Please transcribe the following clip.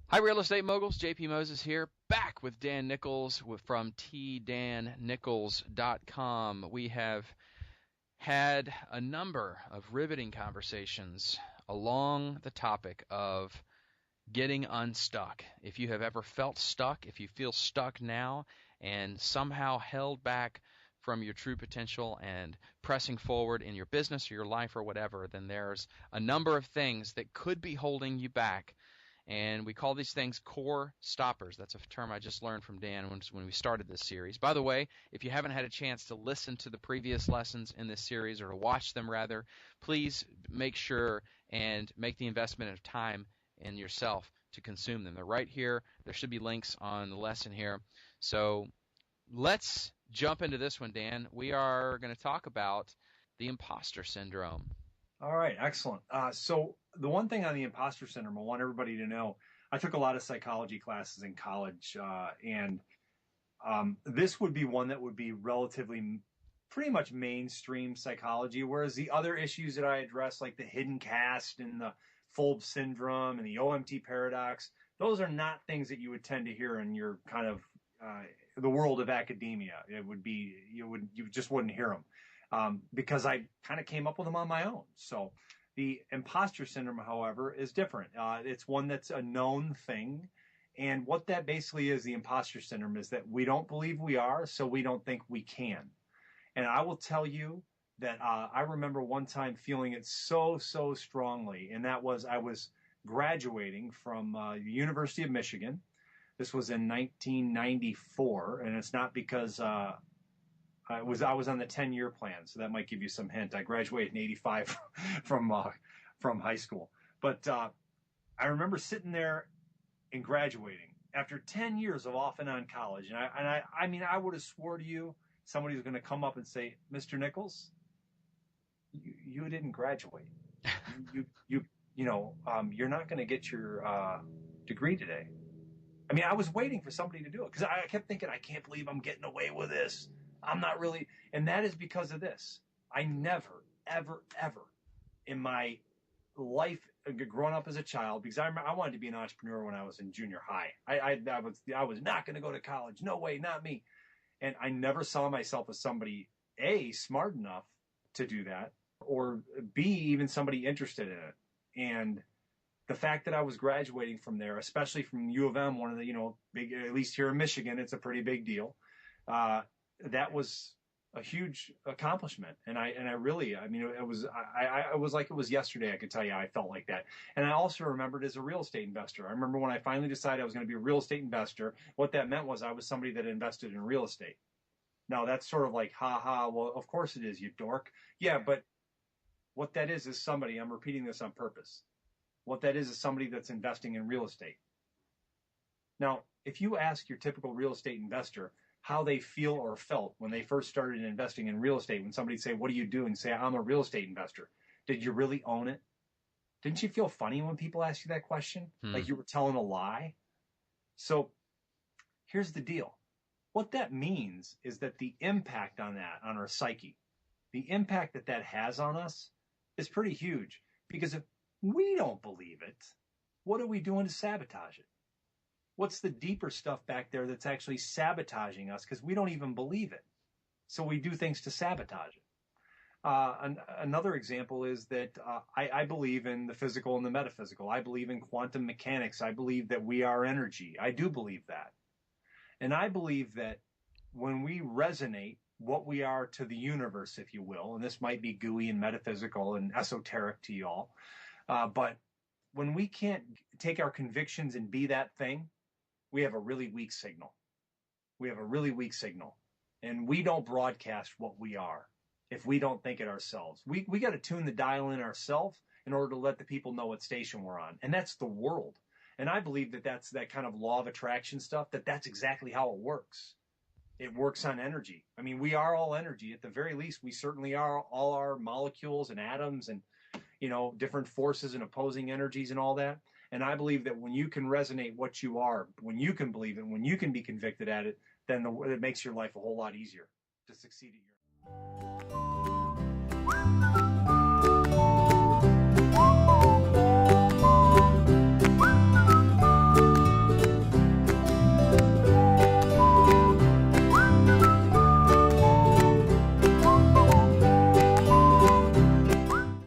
Hi, real estate moguls. JP Moses here, back with Dan Nichols from tdannichols.com. We have had a number of riveting conversations along the topic of getting unstuck. If you have ever felt stuck, if you feel stuck now and somehow held back from your true potential and pressing forward in your business or your life or whatever, then there's a number of things that could be holding you back. And we call these things core stoppers. That's a term I just learned from Dan when we started this series. By the way, if you haven't had a chance to listen to the previous lessons in this series, or to watch them rather, please make sure and make the investment of time in yourself to consume them. They're right here. There should be links on the lesson here. So let's jump into this one, Dan. We are going to talk about the imposter syndrome. All right, excellent. So the one thing on the imposter syndrome, I want everybody to know, I took a lot of psychology classes in college, and this would be one that would be relatively pretty much mainstream psychology, whereas the other issues that I address, like the hidden caste and the Fulb syndrome and the OMT paradox, those are not things that you would tend to hear in your kind of the world of academia. It would be, you just wouldn't hear them. Because I kind of came up with them on my own. So the imposter syndrome, however, is different. It's one that's a known thing. And what that basically is, the imposter syndrome, is that we don't believe we are, so we don't think we can. And I will tell you that I remember one time feeling it so strongly, and that was I was graduating from the University of Michigan. This was in 1994, and it's not because I was on the 10-year plan, so that might give you some hint. I graduated in '85 from high school, but I remember sitting there and graduating after 10 years of off and on college, and I mean I would have swore to you somebody was going to come up and say, "Mr. Nichols, you didn't graduate. You're not going to get your degree today." I mean, I was waiting for somebody to do it because I kept thinking, I can't believe I'm getting away with this. I'm not really, and that is because of this. I never, ever in my life, growing up as a child, because I wanted to be an entrepreneur when I was in junior high. I was not going to go to college. No way, not me. And I never saw myself as somebody, A, smart enough to do that, or B, even somebody interested in it. And the fact that I was graduating from there, especially from U of M, one of the, big, at least here in Michigan, it's a pretty big deal. That was a huge accomplishment. And it was like it was yesterday. I could tell you I felt like that. And I also remembered as a real estate investor. I remember when I finally decided I was going to be a real estate investor, what that meant was I was somebody that invested in real estate. Now that's sort of like, well, of course it is, you dork. Yeah, but what that is somebody, I'm repeating this on purpose. What that is somebody that's investing in real estate. Now, if you ask your typical real estate investor how they feel or felt when they first started investing in real estate, when somebody say, "What are you doing?" Say, "I'm a real estate investor." Did you really own it? Didn't you feel funny when people asked you that question? Like you were telling a lie? So here's the deal. What that means is that the impact on our psyche, the impact that has on us is pretty huge. Because if we don't believe it, what are we doing to sabotage it? What's the deeper stuff back there that's actually sabotaging us because we don't even believe it? So we do things to sabotage it. Another example is that I believe in the physical and the metaphysical. I believe in quantum mechanics. I believe that we are energy. I do believe that. And I believe that when we resonate what we are to the universe, if you will, and this might be gooey and metaphysical and esoteric to you all, but when we can't take our convictions and be that thing, we have a really weak signal. And we don't broadcast what we are if we don't think it ourselves. We got to tune the dial in ourselves in order to let the people know what station we're on. And that's the world. And I believe that's that kind of law of attraction stuff, that's exactly how it works. It works on energy. I mean, we are all energy. At the very least, we certainly are all our molecules and atoms and, different forces and opposing energies and all that. And I believe that when you can resonate what you are, when you can believe it, when you can be convicted at it, then it makes your life a whole lot easier to succeed at your